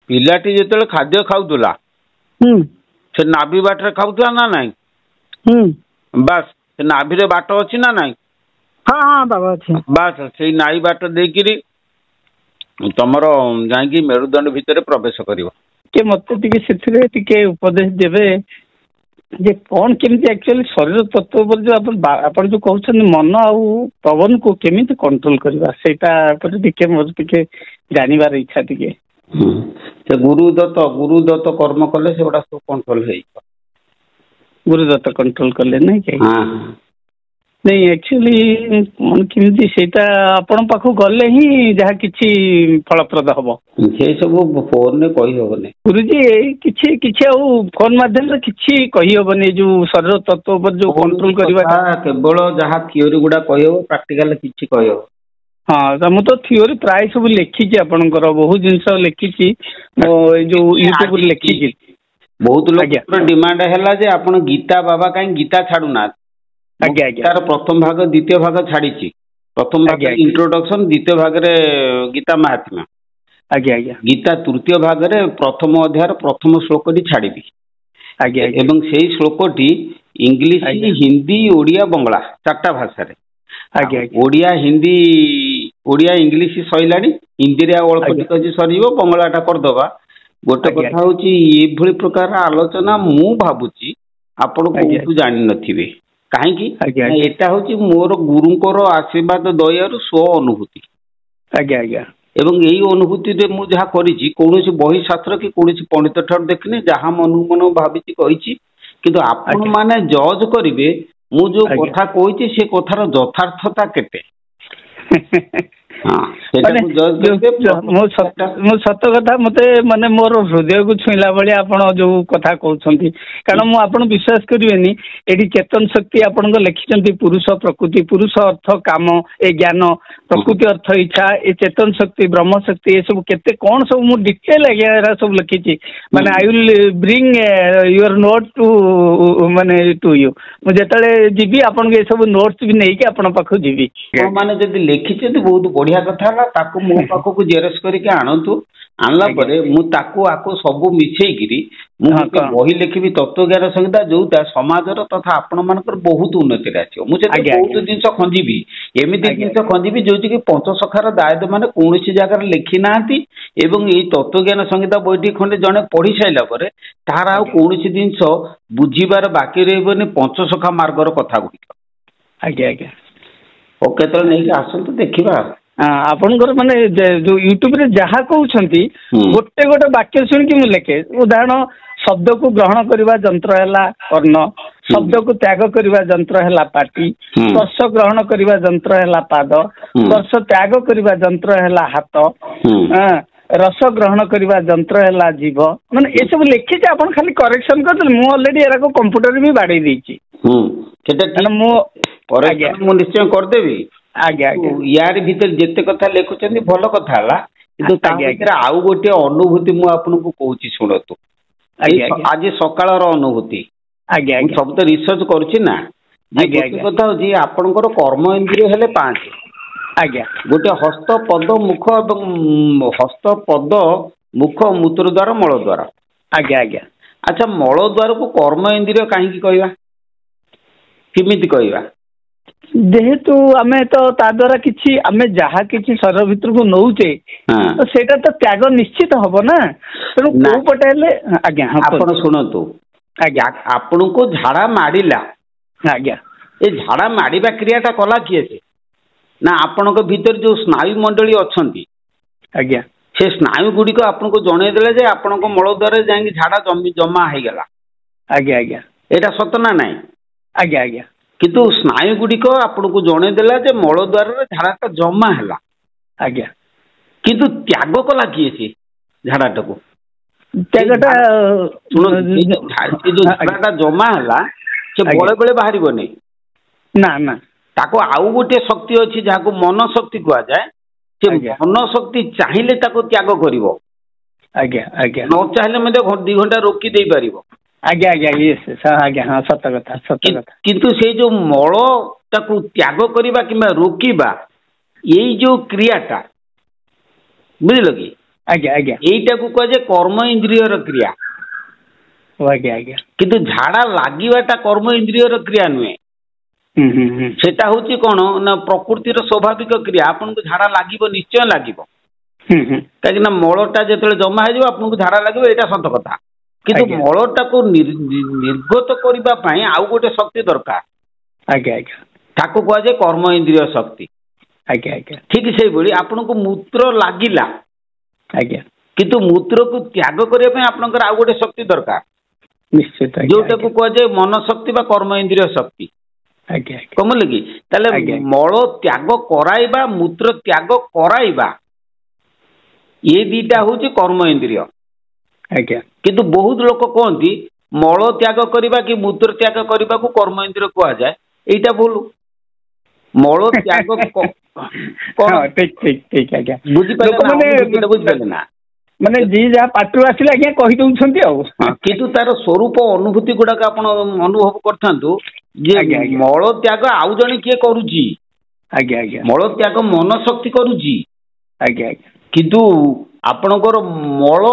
ପିଲାଟି ଯେତେବେଳେ ଖାଦ୍ୟ ଖାଉଥିଲା ସେ ନାଭି ବାଟରେ ଖାଉଥିଲା ନା ନାଇଁ? ବାସ୍ ସେ ନାଭିରେ ବାଟ ଅଛି ନା ନାଇଁ? ହଁ ହଁ ବାବା ଅଛି। ବାସ୍ ସେଇ ନାଇ ବାଟ ଦେଇକିରି ତମର ଯାଇକି ମେରୁଦଣ୍ଡ ଭିତରେ ପ୍ରବେଶ କରିବ। ଟିକେ ମତେ ଟିକେ ସେଥିରେ ଟିକେ ଉପଦେଶ ଦେବେ ଯେ କଣ କେମିତି ଆକ୍ଚୁଆଲି ଶରୀର ତତ୍ତ୍ୱ ଉପରେ ଯୋଉ ଆପଣ ଯୋଉ କହୁଛନ୍ତି ମନ ଆଉ ପବନକୁ କେମିତି କଣ୍ଟ୍ରୋଲ କରିବା ସେଇଟା ଉପରେ ଟିକେ ମୋର ଟିକେ ଜାଣିବାର ଇଚ୍ଛା ଟିକେ। ସେ ଗୁରୁଦତ୍ତ କର୍ମ କଲେ ସେଗୁଡା ସବୁ କଣ୍ଟ୍ରୋଲ ହେଇଯିବ। ଗୁରୁଦତ୍ତ କଣ୍ଟ୍ରୋଲ କଲେ ନାଇଁ କି? ନାଇଁ ଆକ୍ଚୁଆଲି କଣ କେମିତି ସେଇଟା ଆପଣଙ୍କ ପାଖକୁ ଗଲେ ହିଁ ଯାହା କିଛି ଫଳପ୍ରଦ ହବ। ସେଇ ସବୁ ଫୋନରେ କହିହବନି ଗୁରୁଜୀ। କିଛି କିଛି ଆଉ ଫୋନ ମାଧ୍ୟମରେ କିଛି କହିହବନି ଯୋଉ ଶରୀର ତତ୍ତ୍ୱ ଉପରେ ଯୋଉ କଣ୍ଟ୍ରୋଲ କରିବା କେବଳ ଯାହା ଥିଓରି ଗୁଡା କହିହବ ପ୍ରାକ୍ଟିକାଲ କିଛି କହିହବ। ହଁ ମୁଁ ତ ଥିଓରି ପ୍ରାୟ ସବୁ ଲେଖିଛି ଆପଣଙ୍କର ବହୁତ ଜିନିଷ ଲେଖିଛି ମୋ ଏଇ ଯୋଉ ୟୁଟ୍ୟୁବରେ ଲେଖିଛି। ବହୁତ ଲୋକଙ୍କର ଡିମାଣ୍ଡ ହେଲା ଯେ ଆପଣ ଗୀତା ବାବା କାହିଁ ଗୀତା ଛାଡୁନାହାନ୍ତି। ଆଜ୍ଞା ଆଜ୍ଞା ତାର ପ୍ରଥମ ଭାଗ ଦ୍ୱିତୀୟ ଭାଗ ଛାଡିଛି। ପ୍ରଥମ ଭାଗରେ ଇଣ୍ଟ୍ରୋଡକ୍ସନ, ଦ୍ୱିତୀୟ ଭାଗରେ ଗୀତା ମାହାତ୍ମ୍ୟ, ଆଜ୍ଞା ଆଜ୍ଞା ଗୀତା ତୃତୀୟ ଭାଗରେ ପ୍ରଥମ ଅଧ୍ୟାୟର ପ୍ରଥମ ଶ୍ଲୋକଟି ଛାଡ଼ିବି। ଆଜ୍ଞା ଏବଂ ସେଇ ଶ୍ଲୋକଟି ଇଂଲିଶ, ହିନ୍ଦୀ, ଓଡ଼ିଆ, ବଙ୍ଗଳା 4ଟା ଭାଷାରେ। ଆଜ୍ଞା ଓଡ଼ିଆ ଇଂଲିଶ ସରିଲାଣି, ହିନ୍ଦୀରେ ଆଉ ଅଳ୍ପ ଟିକେ ଅଛି ସରିଯିବ, ବଙ୍ଗଳାଟା କରିଦବା। ଗୋଟେ କଥା ହଉଛି ଏଭଳି ପ୍ରକାର ଆଲୋଚନା ମୁଁ ଭାବୁଛି ଆପଣ କୋଉଠୁ ଜାଣିନଥିବେ। କାହିଁକି? ଏଟା ହଉଛି ମୋର ଗୁରୁଙ୍କର ଆଶୀର୍ବାଦ ଦୟାରୁ ସ୍ୱ ଅନୁଭୂତି। ଆଜ୍ଞା ଆଜ୍ଞା। ଏବଂ ଏଇ ଅନୁଭୂତିରେ ମୁଁ ଯାହା କରିଛି କୌଣସି ବହି ଶାସ୍ତ୍ର କି କୌଣସି ପଣ୍ଡିତ ଠାରୁ ଦେଖିନି, ଯାହା ମନକୁ ମନ ଭାବିଛି କହିଛି। କିନ୍ତୁ ଆପଣ ମାନେ ଜଜ୍ କରିବେ ମୁଁ ଯୋଉ କଥା କହୁଛି ସେ କଥାର ଯଥାର୍ଥତା କେତେ। ମୁଁ ସତ କଥା ମତେ ମାନେ ମୋର ହୃଦୟକୁ ଛୁଇଁଲା ଭଳି ଆପଣ ଯୋଉ କଥା କହୁଛନ୍ତି। କାରଣ ମୁଁ ଆପଣ ବିଶ୍ୱାସ କରିବେନି ଏଠି ଚେତନ ଶକ୍ତି ଆପଣଙ୍କ ଲେଖିଛନ୍ତି ପୁରୁଷ ପ୍ରକୃତି, ପୁରୁଷ ଅର୍ଥ କାମ, ଏ ଜ୍ଞାନ, ପ୍ରକୃତି ଅର୍ଥ ଇଚ୍ଛା, ଏ ଚେତନ ଶକ୍ତି, ବ୍ରହ୍ମ ଶକ୍ତି, ଏସବୁ କେତେ କଣ ସବୁ ମୁଁ ଡିଟେଲ ଆଜ୍ଞା ଏରା ସବୁ ଲେଖିଛି। ମାନେ I will bring your note to ମାନେ ଟୁ ୟୁ। ମୁଁ ଯେତେବେଳେ ଯିବି ଆପଣଙ୍କୁ ଏସବୁ ନୋଟ୍ସ ବି ନେଇକି ଆପଣଙ୍କ ପାଖକୁ ଯିବି। ମାନେ ଯଦି ଲେଖିଛନ୍ତି ବହୁତ ବଢିଆ କଥା ହେଲା, ତାକୁ ମୋ ପାଖକୁ ଜେରକ୍ସ କରିକି ଆଣନ୍ତୁ। ଆଣିଲା ପରେ ମୁଁ ତାକୁ ଆକୁ ସବୁ ମିଶେଇକିରି ମୁଁ ଗୋଟେ ବହି ଲେଖିବି, ତତ୍ତ୍ୱଜ୍ଞାନ ସଂହିତା, ଯୋଉଟା ସମାଜର ତଥା ଆପଣ ମାନଙ୍କର ବହୁତ ଉନ୍ନତିରେ ଆସିବ। ମୁଁ ସେଥିରେ ବହୁତ ଜିନିଷ ଖଞ୍ଜିବି, ଏମିତି ଜିନିଷ ଖଞ୍ଜିବି ଯୋଉଠିକି ପଞ୍ଚସଖାର ଦାୟଦ ମାନେ କୌଣସି ଜାଗାରେ ଲେଖି ନାହାନ୍ତି। ଏବଂ ଏଇ ତତ୍ତ୍ୱଜ୍ଞାନ ସଂହିତା ବହିଟି ଖଣ୍ଡେ ଜଣେ ପଢି ସାରିଲା ପରେ ତାହାର ଆଉ କୌଣସି ଜିନିଷ ବୁଝିବାର ବାକି ରହିବନି, ପଞ୍ଚସଖା ମାର୍ଗର କଥା ଗୁଡ଼ିକ। ଆଜ୍ଞା ଆଜ୍ଞା। କେତେବେଳେ ନେଇକି ଆସନ୍ତୁ ଦେଖିବା। ଆପଣଙ୍କର ମାନେ ଯୋଉ ୟୁଟ୍ୟୁବରେ ଯାହା କହୁଛନ୍ତି ଗୋଟେ ଗୋଟେ ବାକ୍ୟ ଶୁଣିକି ମୁଁ ଲେଖେ। ଉଦାହରଣ, ଶବ୍ଦକୁ ଗ୍ରହଣ କରିବା ଯନ୍ତ୍ର ହେଲା କର୍ଣ୍ଣ, ଶବ୍ଦକୁ ତ୍ୟାଗ କରିବା ଯନ୍ତ୍ର ହେଲା ପାଟି, ସ୍ପର୍ଶ ଗ୍ରହଣ କରିବା ଯନ୍ତ୍ର ହେଲା ପାଦ, ସ୍ପର୍ଶ ତ୍ୟାଗ କରିବା ଯନ୍ତ୍ର ହେଲା ହାତ, ରସ ଗ୍ରହଣ କରିବା ଯନ୍ତ୍ର ହେଲା ଜିଭ। ମାନେ ଏସବୁ ଲେଖିଛି, ଆପଣ ଖାଲି କରେକ୍ସନ କରିଦେଲେ। ମୁଁ ଅଲରେଡି ଏରାକୁ କମ୍ପ୍ୟୁଟରରେ ବି ବାଡେଇ ଦେଇଛି। ମୁଁ ନିଶ୍ଚୟ କରିଦେବି। ଆଜ୍ଞା ଆଜ୍ଞା। ୟାରି ଭିତରେ ଯେତେ କଥା ଲେଖୁଛନ୍ତି ଭଲ କଥା ହେଲା, କିନ୍ତୁ ତା ଭିତରେ ଆଉ ଗୋଟେ ଅନୁଭୂତି ମୁଁ ଆପଣଙ୍କୁ କହୁଛି ଶୁଣନ୍ତୁ। ଆଜି ସକାଳର ଅନୁଭୂତି। ମୁଁ ସବୁ ତ ରିସର୍ଚ୍ଚ କରୁଛି ନା। ଗୋଟେ କଥା ହଉଛି ଆପଣଙ୍କର କର୍ମ ଇନ୍ଦ୍ରିୟ ହେଲେ 5। ଆଜ୍ଞା। ଗୋଟେ ହସ୍ତ, ପଦ, ମୁଖ ଏବଂ ହସ୍ତ, ପଦ, ମୁଖ, ମୂତ୍ର ଦ୍ୱାର, ମଳ ଦ୍ୱାର। ଆଜ୍ଞା ଆଜ୍ଞା। ଆଚ୍ଛା, ମଳ ଦ୍ୱାରକୁ କର୍ମ ଇନ୍ଦ୍ରିୟ କାହିଁକି କହିବା? କେମିତି କହିବା? ଯେହେତୁ ଆମେ ତ ତା ଦ୍ଵାରା କିଛି ଆମେ ଯାହା କିଛି ଶରୀର ଭିତରକୁ ନଉଛେ ତ ସେଇଟା ତ ତ୍ୟାଗ ନିଶ୍ଚିତ ହବ ନା। ତେଣୁ କୋଉ ପଟେ ହେଲେ ଆପଣ ଶୁଣନ୍ତୁ, ଆଜ୍ଞା ଆପଣଙ୍କୁ ଝାଡା ମାଡ଼ିଲା, ଆଜ୍ଞା, ଏ ଝାଡା ମାଡ଼ିବା କ୍ରିୟାଟା କଲା କିଏ? ସେ ନା ଆପଣଙ୍କ ଭିତରେ ଯୋଉ ସ୍ନାୟୁ ମଣ୍ଡଳୀ ଅଛନ୍ତି, ଆଜ୍ଞା, ସେ ସ୍ନାୟୁ ଗୁଡ଼ିକ ଆପଣଙ୍କୁ ଜଣେଇଦେଲେ ଯେ ଆପଣଙ୍କ ମଳ ଦ୍ୱାରରେ ଯାଇକି ଝାଡା ଜମା ହେଇଗଲା। ଆଜ୍ଞା ଆଜ୍ଞା। ଏଇଟା ସତ ନା ନାଇଁ? ଆଜ୍ଞା ଆଜ୍ଞା। କିନ୍ତୁ ସ୍ନାୟୁ ଗୁଡ଼ିକ ଆପଣଙ୍କୁ ଜଣେଇଦେଲା ଯେ ମଳ ଦ୍ୱାରରେ ଝାଡାଟା ଜମା ହେଲା। ଆଜ୍ଞା। କିନ୍ତୁ ତ୍ୟାଗ କଲା କିଏ ସେ ଝାଡାଟାକୁ? ତ୍ୟାଗଟା ଯୋଉ ଝାଡାଟା ଜମା ହେଲା ସେ ବଳେ ବଳେ ବାହାରିବନି। ନା ନା, ତାକୁ ଆଉ ଗୋଟେ ଶକ୍ତି ଅଛି ଯାହାକୁ ମନ ଶକ୍ତି କୁହାଯାଏ। ସେ ମନ ଶକ୍ତି ଚାହିଁଲେ ତାକୁ ତ୍ୟାଗ କରିବ। ଆଜ୍ଞା ଆଜ୍ଞା। ନ ଚାହିଁଲେ ମଧ୍ୟ 2 ଘଣ୍ଟା ରୋକି ଦେଇପାରିବ। ଆଜ୍ଞା ଆଜ୍ଞା, ଆଜ୍ଞା, ହଁ, ସତ କଥା ସତ କଥା। କିନ୍ତୁ ସେଇ ଯୋଉ ମଳଟାକୁ ତ୍ୟାଗ କରିବା କିମ୍ବା ରୋକିବା, ଏଇ ଯୋଉ କ୍ରିୟାଟା, ବୁଝିଲ କି? ଆଜ୍ଞା ଆଜ୍ଞା ଏଇଟାକୁ କୁହାଯାଏ କର୍ମ ଇନ୍ଦ୍ରିୟର କ୍ରିୟା। ଆଜ୍ଞା ଆଜ୍ଞା କିନ୍ତୁ ଝାଡା ଲାଗିବାଟା କର୍ମ ଇନ୍ଦ୍ରିୟର କ୍ରିୟା ନୁହେଁ। ସେଟା ହଉଛି କଣ ନା ପ୍ରକୃତିର ସ୍ୱାଭାବିକ କ୍ରିୟା। ଆପଣଙ୍କୁ ଝାଡା ଲାଗିବ, ନିଶ୍ଚୟ ଲାଗିବ। କାହିଁକି ନା ମଳଟା ଯେତେବେଳେ ଜମା ହେଇଯିବ ଆପଣଙ୍କୁ ଝାଡା ଲାଗିବ, ଏଇଟା ସତ କଥା। କିନ୍ତୁ ମଳଟାକୁ ନିର୍ଗତ କରିବା ପାଇଁ ଆଉ ଗୋଟେ ଶକ୍ତି ଦରକାର। ଆଜ୍ଞା ଆଜ୍ଞା ତାକୁ କୁହାଯାଏ କର୍ମ ଇନ୍ଦ୍ରିୟ ଶକ୍ତି। ଆଜ୍ଞା ଆଜ୍ଞା ଠିକ ସେଇଭଳି ଆପଣଙ୍କୁ ମୂତ୍ର ଲାଗିଲା, ଆଜ୍ଞା କିନ୍ତୁ ମୂତ୍ରକୁ ତ୍ୟାଗ କରିବା ପାଇଁ ଆପଣଙ୍କର ଆଉ ଗୋଟେ ଶକ୍ତି ଦରକାର, ନିଶ୍ଚିତ ଯୋଉଟାକୁ କୁହାଯାଏ ମନ ଶକ୍ତି ବା କର୍ମ ଇନ୍ଦ୍ରିୟ ଶକ୍ତି। ଆଜ୍ଞା କମଲ କି ତାହେଲେ ମଳ ତ୍ୟାଗ କରାଇବା, ମୂତ୍ର ତ୍ୟାଗ କରାଇବା, ଏ ଦିଟା ହଉଛି କର୍ମ ଇନ୍ଦ୍ରିୟ। ଆଜ୍ଞା କିନ୍ତୁ ବହୁତ ଲୋକ କହନ୍ତି ମଳ ତ୍ୟାଗ କରିବା କି ମୂତ୍ର ତ୍ୟାଗ କରିବାକୁ କର୍ମ ଇନ୍ଦ୍ରିୟ କୁହାଯାଏ। ଏଇଟା ଭୁଲ। ମଳ ତ୍ୟାଗ କଣ ବୁଝିପାରିଲେ ନା? ମାନେ ଯିଏ ଯାହା ପାଟିରୁ ଆସିଲେ ଆଜ୍ଞା କହିଦଉଛନ୍ତି ଆଉ। କିନ୍ତୁ ତାର ସ୍ୱରୂପ ଅନୁଭୂତି ଗୁଡାକ ଆପଣ ଅନୁଭବ କରିଥାନ୍ତୁ ଯେ ମଳ ତ୍ୟାଗ ଆଉ ଜଣେ କିଏ କରୁଛି। ଆଜ୍ଞା ଆଜ୍ଞା ମଳ ତ୍ୟାଗ ମନ ଶକ୍ତି କରୁଛି। ଆଜ୍ଞା ଆଜ୍ଞା କିନ୍ତୁ ଆପଣଙ୍କର ମଳ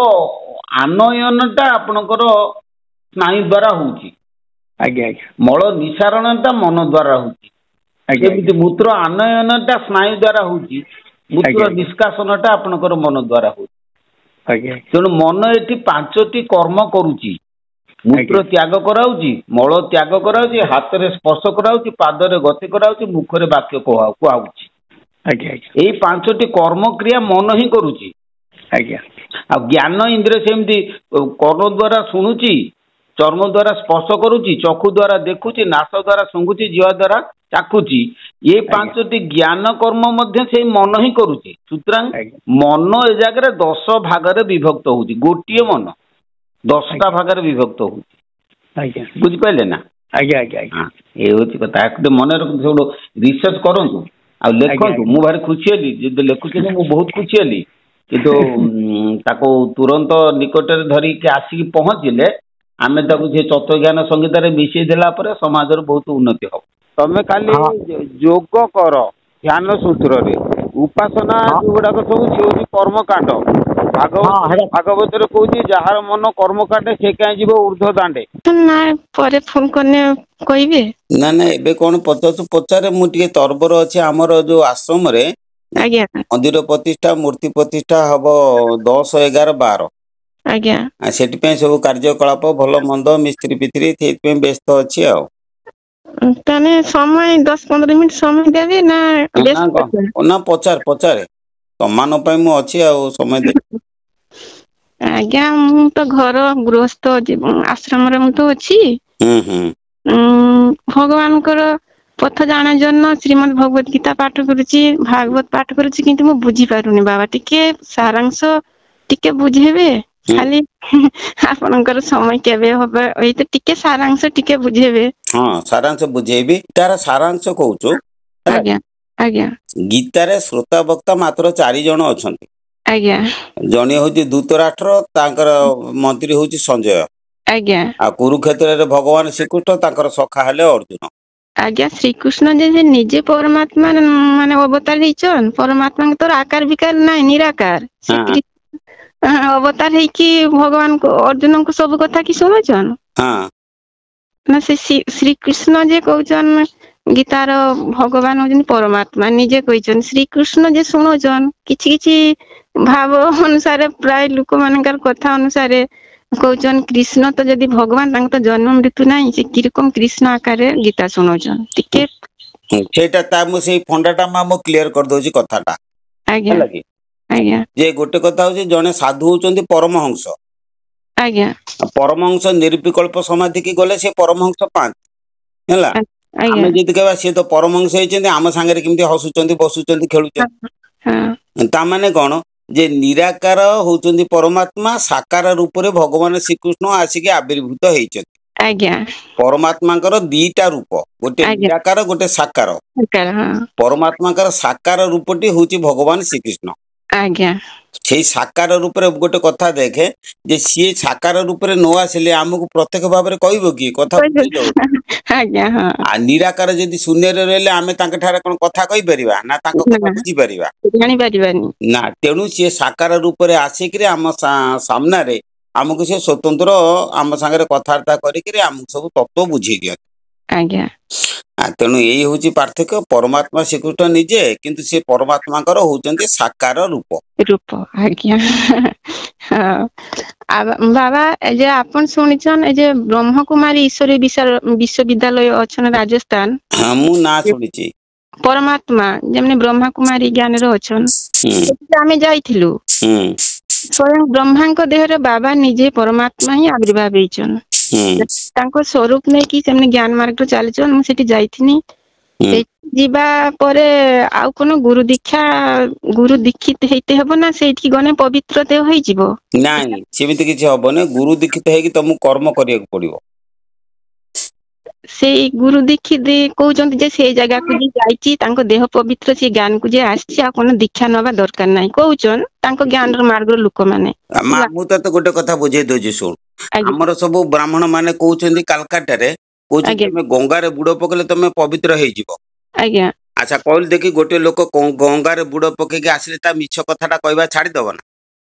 ଆନୟନଟା ଆପଣଙ୍କର ସ୍ନାୟୁ ଦ୍ଵାରା ହଉଛି। ଆଜ୍ଞା ଆଜ୍ଞା ମଳ ନିସାରଣଟା ମନ ଦ୍ଵାରା ହଉଛି। ସେମିତି ମୂତ୍ର ଆନୟନଟା ସ୍ନାୟୁ ଦ୍ଵାରା ହଉଛି, ମୂତ୍ର ନିଷ୍କାସନଟା ଆପଣଙ୍କର ମନ ଦ୍ଵାରା ହଉଛି। ତେଣୁ ମନ ଏଠି 5ଟି କର୍ମ କରୁଛି। ମୂତ୍ର ତ୍ୟାଗ କରାଉଛି, ମଳ ତ୍ୟାଗ କରାଉଛି, ହାତରେ ସ୍ପର୍ଶ କରାଉଛି, ପାଦରେ ଗତି କରାଉଛି, ମୁଖରେ ବାକ୍ୟ କୁହାଉଛି। ଏଇ 5ଟି କର୍ମ କ୍ରିୟା ମନ ହିଁ କରୁଛି। ଆଜ୍ଞା ଆଉ ଜ୍ଞାନ ଇନ୍ଦ୍ରିୟ ସେମିତି କର୍ଣ୍ଣ ଦ୍ଵାରା ଶୁଣୁଛି, ଚର୍ମ ଦ୍ଵାରା ସ୍ପର୍ଶ କରୁଛି, ଚକ୍ଷୁ ଦ୍ଵାରା ଦେଖୁଛି, ନାସ ଦ୍ଵାରା ଶୁଙ୍ଘୁଛି, ଜିହ୍ବା ଦ୍ଵାରା ଚାଖୁଛି। ଏ 5ଟି ଜ୍ଞାନ କର୍ମ ମଧ୍ୟ ସେଇ ମନ ହିଁ କରୁଛି। ସୁତରାଂ ମନ ଏ ଜାଗାରେ 10 ଭାଗରେ ବିଭକ୍ତ ହଉଛି। ଗୋଟିଏ ମନ 10ଟା ଭାଗରେ ବିଭକ୍ତ ହଉଛି। ବୁଝିପାରିଲେ ନା? ଆଜ୍ଞା ଆଜ୍ଞା ଆଜ୍ଞା ଏ ହଉଛି କଥା। ମନେ ରଖନ୍ତୁ, ସବୁଠୁ ରିସର୍ଚ୍ଚ କରନ୍ତୁ ଆଉ ଲେଖନ୍ତୁ। ମୁଁ ଭାରି ଖୁସି ହେଲି ଯଦି ଲେଖୁଛନ୍ତି, ମୁଁ ବହୁତ ଖୁସି ହେଲି। କିନ୍ତୁ ତାକୁ ତୁରନ୍ତ ନିକଟରେ ଧରିକି ଆସିକି ପହଞ୍ଚିଲେ ଆମେ ତାକୁ ସେ ତତ୍ତ୍ୱଜ୍ଞାନ ସଂହିତାରେ ମିଶେଇ ଦେଲା ପରେ ସମାଜର ବହୁତ ଉନ୍ନତି ହବ। ତମେ ଖାଲି ଯୋଗ କର ଧ୍ୟାନ ସୂତ୍ରରେ, ଉପାସନା ଯୋଉଗୁଡାକ ସବୁ ସେ ହଉଛି କର୍ମକାଣ୍ଡ। ଭାଗବତରେ କହୁଛି ଯାହାର ମନ କର୍ମ କାଣ୍ଡେ ସେ କାହିଁ ଯିବ ଉର୍ଦ୍ଧ୍ୱ ଦାଣ୍ଡେ। ନା ପରେ ଫୋନ କଲେ କହିବେ। ନା ଏବେ କଣ ପଚାରୁଛୁ ପଚାରେ। ମୁଁ ଟିକେ ତରବର ଅଛି। ଆମର ଯୋଉ ଆଶ୍ରମରେ ଆଜ୍ଞା ମନ୍ଦିର ପ୍ରତିଷ୍ଠା, ମୂର୍ତ୍ତି ପ୍ରତିଷ୍ଠା ହବ 10, 11, 12। ଆଜ୍ଞା ସେଥିପାଇଁ ସବୁ କାର୍ଯ୍ୟକଳାପ ଭଲ ମନ୍ଦ ମିସ୍ତ୍ରୀ ଫିସ୍ତ୍ରୀ ସେଇଥିପାଇଁ ବ୍ୟସ୍ତ ଅଛି ଆଉ। ତାହେଲେ ସମୟ 10-15 ମିନିଟ ସମୟ ଦେବେ ନା? ନା ପଚାରେ ତମାନଙ୍କ ପାଇଁ ମୁଁ ଅଛି ଆଉ ସମୟ ଦେବି। ଆଜ୍ଞା ମୁଁ ତ ଘର ଗୃହସ୍ଥ ଆଶ୍ରମରେ ମୁଁ ତ ଅଛି। ଭଗବାନଙ୍କର ପଥ ଜାଣ ଜন্য ଶ୍ରୀମଦ୍ ଭଗବତ ଗୀତା ପାଠ କରୁଛି, ଭାଗବତ ପାଠ କରୁଛି, କିନ୍ତୁ ମୁଁ ବୁଝି ପାରୁନି। ବାବା ଟିକେ ସାରାଂଶ ଟିକେ ବୁଝେଇବେ। ଖାଲି ଆପଣଙ୍କର ସମୟ କେବେ ହବ, ଏଇ ତ ଟିକେ ସାରାଂଶ ଟିକେ ବୁଝେଇବେ। ହଁ ସାରାଂଶ ବୁଝେଇବି। ତାର ସାରାଂଶ କହୁଛୁ ହେଲା। ଆଜ୍ଞା ଆଜ୍ଞା ଗୀତାରେ ଶ୍ରୋତା ବକ୍ତା ମାତ୍ର 4 ଜଣ ଅଛନ୍ତି। ଆଜ୍ଞା ଜଣେ ହଉଛି ଧୂତରାଷ୍ଟ୍ର, ତାଙ୍କର ମନ୍ତ୍ରୀ ହଉଛି ସଞ୍ଜୟ। ଆଜ୍ଞା ଆଉ କୁରୁକ୍ଷେତ୍ରରେ ଭଗବାନ ଶ୍ରୀକୃଷ୍ଣ, ତାଙ୍କର ସଖା ହେଲେ ଅର୍ଜୁନ। ଆଜ୍ଞା ଶ୍ରୀକୃଷ୍ଣ ଯେ ନିଜେ ପରମାତ୍ମା ମାନେ ଅବତାର ହେଇଛନ୍। ପରମାତ୍ମାଙ୍କ ତୋର ଆକାର ବିକାର ନାହିଁ, ନିରାକାର। ଅବତାର ହେଇକି ଭଗବାନଙ୍କୁ ଅର୍ଜୁନଙ୍କୁ ସବୁ କଥା କି ଶୁଣୁଛନ୍। ନା ସେ ଶ୍ରୀକୃଷ୍ଣ ଯେ କହୁଛନ୍ ଗୀତାର ଭଗବାନ ହଉଛନ୍ତି ପରମାତ୍ମା, ନିଜେ କହିଛନ୍ତି। ଶ୍ରୀକୃଷ୍ଣ ଯେ ଶୁଣୁଛନ୍ କିଛି କିଛି ଭାବ ଅନୁସାରେ, ପ୍ରାୟ ଲୋକ ମାନଙ୍କର କଥା ଅନୁସାରେ କହୁଛନ୍ କୃଷ୍ଣ ତ ଯଦି ଭଗବାନ, ତାଙ୍କ ତ ଜନ୍ମ ମୃତ୍ୟୁ ନାହିଁ, ସେ କିରକମ କୃଷ୍ଣ ଆକାରରେ ଗୀତା ଶୁଣଉଛନ୍। ଟିକେ ସେଇଟା ମୁଁ ସେଇ ଫଣ୍ଡାଟା ମୁଁ କ୍ଲିୟର କରିଦଉଛି କଥାଟା। ଆଜ୍ଞା ହେଲା କି ଆଜ୍ଞା ଯେ ଗୋଟେ କଥା ହଉଛି, ଜଣେ ସାଧୁ ହଉଛନ୍ତି ପରମହଂସ। ଆଜ୍ଞା ପରମହଂସ ନିର୍ବିକଳ୍ପ ସମାଧି କି ଗଲେ ସେ ପରମହଂସ ପାଆନ୍ତି। ହେଲା। ଆଜ୍ଞା ଆମେ ଯଦି କହିବା ସିଏ ତ ପରମହଂସ ହେଇଛନ୍ତି, ଆମ ସାଙ୍ଗରେ କେମିତି ହସୁଛନ୍ତି, ବସୁଛନ୍ତି, ହଁ ଖେଳୁଛନ୍ତି। ତାମାନେ କଣ ଯେ ନିରାକାର ହଉଛନ୍ତି ପରମାତ୍ମା, ସାକାର ରୂପରେ ଭଗବାନ ଶ୍ରୀକୃଷ୍ଣ ଆସିକି ଆବିର୍ଭୂତ ହେଇଛନ୍ତି। ଆଜ୍ଞା ପରମାତ୍ମାଙ୍କର 2ଟା ରୂପ, ଗୋଟେ ଆଜ୍ଞା ନିରାକାର, ଗୋଟେ ସାକାର। ହଁ ପରମାତ୍ମାଙ୍କର ସାକାର ରୂପଟି ହଉଛି ଭଗବାନ ଶ୍ରୀକୃଷ୍ଣ। ଆଜ୍ଞା ସେଇ ସାକାର ରୂପରେ ଗୋଟେ କଥା ଦେଖେ ଯେ ସିଏ ସାକାର ରୂପରେ ନ ଆସିଲେ ଆମକୁ ପ୍ରତ୍ୟକ୍ଷ ଭାବରେ କହିବ କି କଥା ଆଜ୍ଞା ହଁ ନିରାକାର ଯଦି ଶୂନ୍ୟରେ ରହିଲେ ଆମେ ତାଙ୍କ ଠାରେ କଣ କଥା କହିପାରିବା ନା ତାଙ୍କ କଥା ବୁଝିପାରିବା ଜାଣିପାରିବାନି ନା ତେଣୁ ସିଏ ସାକାର ରୂପରେ ଆସିକିରି ଆମ ସାମ୍ନାରେ ଆମକୁ ସେ ସ୍ୱତନ୍ତ୍ର ଆମ ସାଙ୍ଗରେ କଥାବାର୍ତ୍ତା କରିକିରି ଆମକୁ ସବୁ ତତ୍ତ୍ୱ ବୁଝେଇ ଦିଅନ୍ତି ଆଜ୍ଞା ତେଣୁ ଏଇ ହଉଛି ପାର୍ଥକ୍ୟ ପରମାତ୍ମା ଶ୍ରୀକୃଷ୍ଣ ନିଜେ କିନ୍ତୁ ସେ ପରମାତ୍ମାଙ୍କର ହଉଛନ୍ତି ସାକାର ରୂପ ଆଜ୍ଞା ବାବା ଏ ଯେ ଆପଣ ଶୁଣିଛନ୍ ଏ ଯେ ବ୍ରହ୍ମକୁମାରୀ ଈଶ୍ୱରୀ ବିଶ୍ୱବିଦ୍ୟାଳୟ ଅଛନ୍ ରାଜସ୍ଥାନ ହଁ ମୁଁ ନା ଶୁଣିଛି ପରମାତ୍ମା ଯେମିତି ବ୍ରହ୍ମକୁମାରୀ ଜ୍ଞାନରେ ଅଛନ୍ ଆମେ ଯାଇଥିଲୁ ସ୍ୱୟଂ ବ୍ରହ୍ମାଙ୍କ ଦେହରେ ବାବା ନିଜେ ପରମାତ୍ମା ହିଁ ଆବିର୍ଭାବ ହେଇଛନ୍ ତାଙ୍କ ସ୍ୱରୂପ ନେଇକି ସେମାନେ ଜ୍ଞାନ ମାର୍ଗ ଚାଲିଛନ୍ ମୁଁ ସେଠି ଯାଇଥିନି ସେଠି ଯିବା ପରେ ଆଉ କଣ ଗୁରୁ ଦୀକ୍ଷିତ ହେଇତେ ହବ ନା ସେଇଠି ଗନେ ପବିତ୍ର ଦେହ ହେଇଯିବ ନାଇଁ ସେମିତି କିଛି ହବନି ଗୁରୁ ଦୀକ୍ଷିତ ହେଇକି ତମକୁ କର୍ମ କରିବାକୁ ପଡିବ ସେଇ ଗୁରୁ ଦୀକ୍ଷିତ କହୁଛନ୍ତି ଯେ ସେଇ ଜାଗାକୁ ଯିଏ ଯାଇଛି ତାଙ୍କ ଦେହ ପବିତ୍ର ସେ ଜ୍ଞାନକୁ ଯିଏ ଆସିଛି ଆଉ କଣ ଦୀକ୍ଷା ନବା ଦରକାର ନାହିଁ କହୁଛନ୍ ତାଙ୍କ ଜ୍ଞାନର ମାର୍ଗର ଲୋକମାନେ ମୁଁ ତତେ ଗୋଟେ କଥା ବୁଝେଇ ଦଉଛି ଶୁଣ ଆମର ସବୁ ବ୍ରାହ୍ମଣ ମାନେ କହୁଛନ୍ତି କାଲକାଟାରେ କହୁଛନ୍ତି ତମେ ଗଙ୍ଗାରେ ବୁଡ ପକେଇଲେ ତମେ ପବିତ୍ର ହେଇଯିବ ଆଜ୍ଞା ଆଚ୍ଛା କହିଲୁ ଦେଖି ଗୋଟେ ଲୋକ ଗଙ୍ଗାରେ ବୁଡ ପକେଇକି ଆସିଲେ ତା ମିଛ କଥାଟା କହିବା ଛାଡିଦବ ନା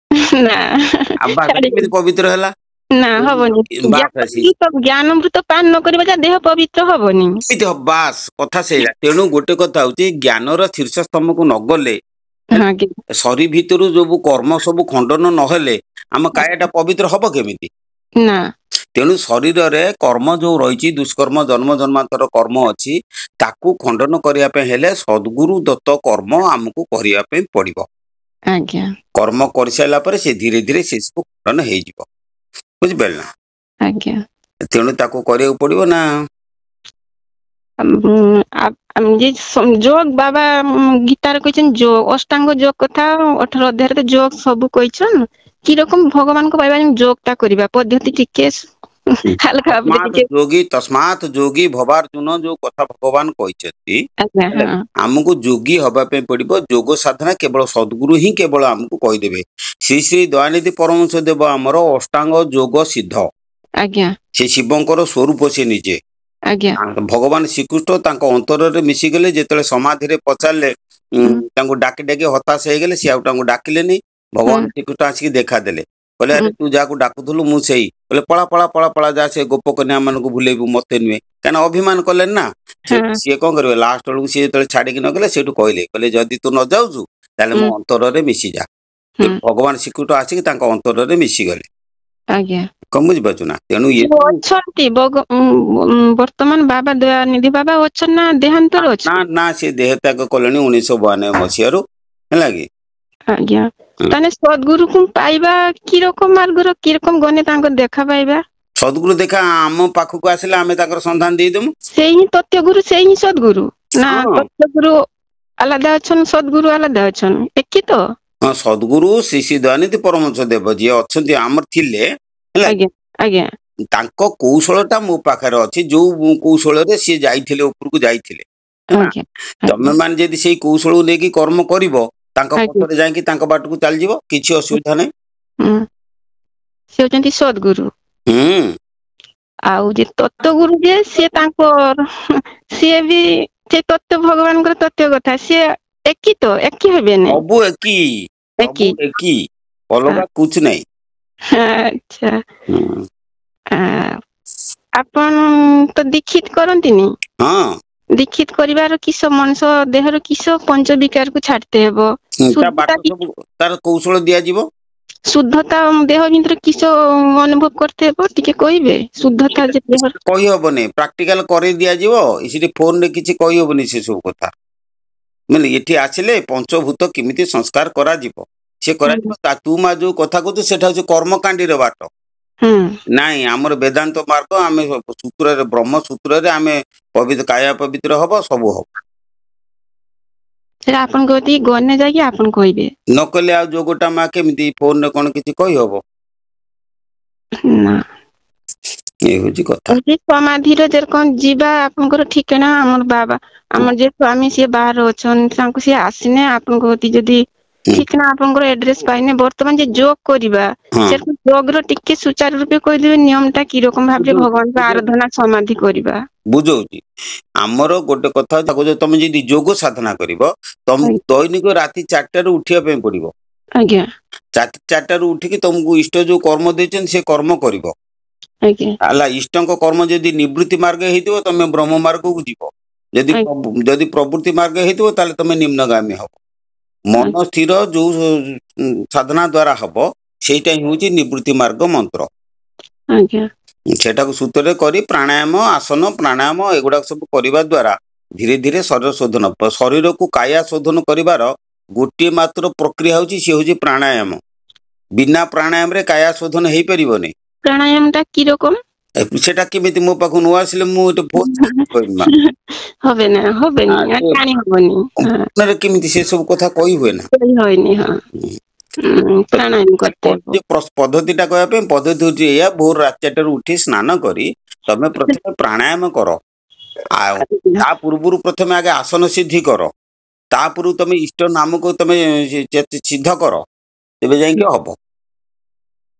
ନା କେମିତି ପବିତ୍ର ହେଲା ନା ହବନି ଜ୍ଞାନମୃତ ପାନ ନ କରିବା ଯା ଦେହ ପବିତ୍ର ହବନି ବାସ୍ କଥା ସେଇଆ ତେଣୁ ଗୋଟେ କଥା ହଉଛି ଜ୍ଞାନର ଶୀର୍ଷ ସ୍ତମ୍ଭକୁ ନ ଗଲେ ଶରୀ ଭିତରୁ ଯୋଉ କର୍ମ ସବୁ ଖଣ୍ଡନ ନହେଲେ ଆମ କାୟାଟା ପବିତ୍ର ହବ କେମିତି ନା ତେଣୁ ଶରୀରରେ କର୍ମ ଯୋଉ ରହିଛି ଦୁଷ୍କର୍ମ ଜନ୍ମ ଜନ୍ମାନ୍ତର କର୍ମ ଅଛି ତାକୁ ଖଣ୍ଡନ କରିବା ପାଇଁ ହେଲେ ସଦ୍ଗୁରୁ ଦତ୍ତ କର୍ମ ଆମକୁ କରିବା ପାଇଁ ପଡିବ ଆଜ୍ଞା କର୍ମ କରିସାରିଲା ପରେ ସେ ଧୀରେ ଧୀରେ ସେ ସବୁ ଖଣ୍ଡନ ହେଇଯିବ ବୁଝିପାରିଲ ନା ଆଜ୍ଞା ତେଣୁ ତାକୁ କରିବାକୁ ପଡିବ ନା ଯୋଗ ବାବା ଗୀତାରେ କହିଛନ୍ତି ଯୋଗ ଅଷ୍ଟାଙ୍ଗ ଯୋଗ କଥା 18 ଅଧ୍ୟାୟରେ ଯୋଗ ସବୁ କହିଛନ୍ କି ରକମ ଭଗବାନଙ୍କ ପାଇବା ଯୋଗ ଟା କରିବା ପଦ୍ଧତି ଟିକେ ହାଲକା ତସ୍ମାତ୍ ଯୋଗୀ ଭବାର୍ଜୁନ ଯୋଉ କଥା ଭଗବାନ କହିଛନ୍ତି ଆଜ୍ଞା ଆମକୁ ଯୋଗୀ ହବା ପାଇଁ ପଡିବ ଯୋଗ ସାଧନା କେବଳ ସଦ୍ଗୁରୁ ହିଁ କେବଳ ଆମକୁ କହିଦେବେ ଶ୍ରୀ ଶ୍ରୀ ଦୟାନିଧି ପରମହଂସ ଦେବ ଆମର ଅଷ୍ଟାଙ୍ଗ ଯୋଗ ସିଦ୍ଧ ଆଜ୍ଞା ସେ ଶିବଙ୍କର ସ୍ୱରୂପ ସେ ନିଜେ ଆଜ୍ଞା ଭଗବାନ ଶ୍ରୀକୃଷ୍ଣ ତାଙ୍କ ଅନ୍ତରରେ ମିଶିଗଲେ ଯେତେବେଳେ ସମାଧିରେ ପଚାରିଲେ ତାଙ୍କୁ ଡାକି ଡାକି ହତାଶ ହେଇଗଲେ ସିଏ ଆଉ ତାଙ୍କୁ ଡାକିଲେନି ଭଗବାନ ଶ୍ରୀକୃଷ୍ଣ ଆସିକି ଦେଖାଦେଲେ କହିଲେ ଆରେ ତୁ ଯାହାକୁ ଡାକୁଥିଲୁ ମୁଁ ସେଇ କହିଲେ ପଳା ପଳା ପଳା ପଳା ଯା ସେ ଗୋପ କନ୍ୟା ମାନଙ୍କୁ ଭୁଲେଇବୁ ମତେ ନୁହେଁ କାହିଁକିନା ଅଭିମାନ କଲେନି ନା ସିଏ କଣ କରିବେ ଲାଷ୍ଟ ବେଳକୁ ସିଏ ଯେତେବେଳେ ଛାଡିକି ନଗଲେ ସେଇଠୁ କହିଲେ ଯଦି ତୁ ନ ଯାଉଛୁ ତାହେଲେ ମୋ ଅନ୍ତରରେ ମିଶିଯା ଭଗବାନ ଶ୍ରୀକୃଷ୍ଣ ଆସିକି ତାଙ୍କ ଅନ୍ତରରେ ମିଶିଗଲେ ଆଜ୍ଞା କଣ ବୁଝିପାରୁଛୁ ନା ତେଣୁ ଅଛନ୍ତି ବର୍ତ୍ତମାନ ବାବା ଦୟାନିଧି ବାବା ଅଛନ୍ତି ନା ଦେହାନ୍ତର ଅଛି ନା ସେ ଦେହ ତ୍ୟାଗ କଲେଣି 1992 ମସିହାରୁ ହେଲା କି ଆଜ୍ଞା ତାହେଲେ ସଦ୍ଗୁରୁକୁ ପାଇବା କି ରକମ ମାର୍ଗର କି ରକମ ଗନେ ତାଙ୍କ ଦେଖା ପାଇବା ସଦ୍ଗୁରୁ ଦେଖା ଆମ ପାଖକୁ ଆସିଲେ ଆମେ ତାଙ୍କର ସନ୍ଧାନ ଦେଇଦେବୁ ସେଇ ହିଁ ତଥ୍ୟ ଗୁରୁ ସେଇ ହିଁ ସଦ୍ଗୁରୁ ନା ତଥ୍ୟ ଗୁରୁ ଆଲାଦା ଅଛନ୍ ସଦ୍ଗୁରୁ ଆଲାଦା ଅଛନ୍ ଏକି ତ ହଁ ସଦ୍ଗୁରୁ ଶ୍ରୀ ଶ୍ରୀ ଦୟାନିଧି ପରମହଂସ ଦେବ ଯିଏ ଅଛନ୍ତି ଆମର ଥିଲେ ହେଲା ଆଜ୍ଞା ତାଙ୍କ କୌଶଳଟା ମୋ ପାଖରେ ଅଛି ଯୋଉ କୌଶଳରେ ସିଏ ଯାଇଥିଲେ ଉପରକୁ ଯାଇଥିଲେ ତମେ ମାନେ ଯଦି ସେଇ କୌଶଳକୁ ନେଇକି କର୍ମ କରିବ ତାଙ୍କ ପଥରେ ଯାଇକି ତାଙ୍କ ବାଟକୁ ଚାଲିଯିବ କିଛି ଅସୁବିଧା ନାହିଁ ସେ ହଉଛନ୍ତି ସଦ୍ଗୁରୁ ଆଉ ଯେ ତତ୍ତ୍ୱଗୁରୁ ଯେ ସିଏ ତାଙ୍କର ସିଏ ବି ସେ ତତ୍ତ୍ୱ ଭଗବାନଙ୍କର ତତ୍ତ୍ୱ କଥା ସିଏ ଏକି ହେବେନି ସବୁ ଏକି ଅଲଗା କୁଛ ନାହିଁ ଆଚ୍ଛା ଆପଣ ତ ଦୀକ୍ଷିତ କରନ୍ତିନି ହଁ ଦୀକ୍ଷିତ କରିବାର କିସ ମଣିଷ ଦେହର କିସ ପଞ୍ଚ ବିକାରକୁ ଛାଡିତେ ହେବ ତାର କୌଶଳ ଦିଆଯିବ ଶୁଦ୍ଧତା ଦେହ ଭିତରେ କିସ ଅନୁଭବ କରତେ ହେବ ଟିକେ କହିବେ ଶୁଦ୍ଧତା କହିହବନି ପ୍ରାକ୍ଟିକାଲ କରେଇ ଦିଆଯିବ ସେଠି ଫୋନରେ କିଛି କହିହବନି ସେ ସବୁ କଥା ମାନେ ଏଠି ଆସିଲେ ପଞ୍ଚଭୂତ କେମିତି ସଂସ୍କାର କରାଯିବ ସେ କରାଯିବ ତୁ ମା ଯୋଉ କଥା କହୁଛୁ ସେଟା ହଉଛି କର୍ମକାଣ୍ଡିର ବାଟ ନାଇଁ ଆମର ବେଦାନ୍ତ ମାର୍ଗ ଆମେ ସୂତ୍ରରେ ବ୍ରହ୍ମ ସୂତ୍ରରେ ଆମେ କାୟା ପବିତ୍ର ହବ ସବୁ ହବ ସେଟା ଆପଣଙ୍କ କତିକି ଗନେ ଯାଇକି ଆପଣ କହିବେ ନ କଲେ ଆଉ ଯୋଗଟା ମା କେମିତି ଫୋନରେ କଣ କିଛି କହିହବ ନା ଏଇ ହଉଛି କଥା ସମାଧିର ଯେରକମ ଯିବା ଆପଣଙ୍କର ଠିକଣା ଆମର ବାବା ଆମର ଯେ ସ୍ୱାମୀ ସିଏ ବାହାରେ ଅଛନ୍ତି ତାଙ୍କୁ ସିଏ ଆସିନେ ଆପଣଙ୍କ କତିକି ଯଦି ठीक ना आपनकर एड्रेस पाइने वर्तमान जे जोग करिबा से जोग रो टिके सुचारू रूपे कहि देबे नियम टा की रकम भाबरे भगवान का आराधना समाधि करिबा बुझौची आमर गोटे कथा ताको जे तुम जदी जोग साधना करिवो तुम दैनिक राति 4टा रु उठिया पे पड़िबो आज्ञा 4टा रु उठी कि तुमको इष्ट जो कर्म देचन से कर्म करिवो आज्ञा आला इष्टंक कर्म जदी निवृत्ति मार्ग हेतिबो तमे ब्रह्म मार्ग को जीवो जदी जदी प्रवृत्ति मार्ग हेतिबो ताले तमे निम्नगामी हबो मन स्थिर जो साधना द्वारा हबो सेटा ही होची निवृत्ति मार्ग मंत्र आज्ञा सेटा को सूत्र करी प्राणायाम आसन प्राणायाम एगुडा सब करिबा द्वारा धीरे धीरे शरीर शोधन शरीर को काया शोधन करिवार गोटे मात्र प्रक्रिया होची से होची प्राणायाम बिना प्राणायाम रे काया शोधन हेई परिबोनी प्राणायाम टा की रकम सेटा केमिति मो पाखु नुआ आसिले मु एटे फोन करिमा होबे ना कानी होबनी नरे केमिति से सब कथा कहि होय ना कहि होयनी हां प्राणायाम करते जे पद्धतिटा कहया पे पद्धति होची या भोर रात 4 रे उठी स्नान करी तमे प्रथम प्राणायाम करो आ ता पूर्वरु प्रथम आगे आसन सिद्धि करो ता पूर्व तमे इष्ट नाम को तमे सिद्ध करो तबे जाई के हबो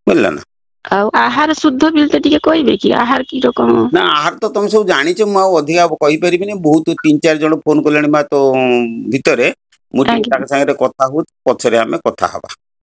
बोलला ना आहार शुद्ध बिलते टिके कहबे कि आहार की रकम ना आहार तो तुम सब जानि छ म अधिका कहि परिबिनी बहुत 3-4 जण फोन कलेनी मा तो भितरे मु टिका संगे कथा हो पछरे हमें कथा हबा।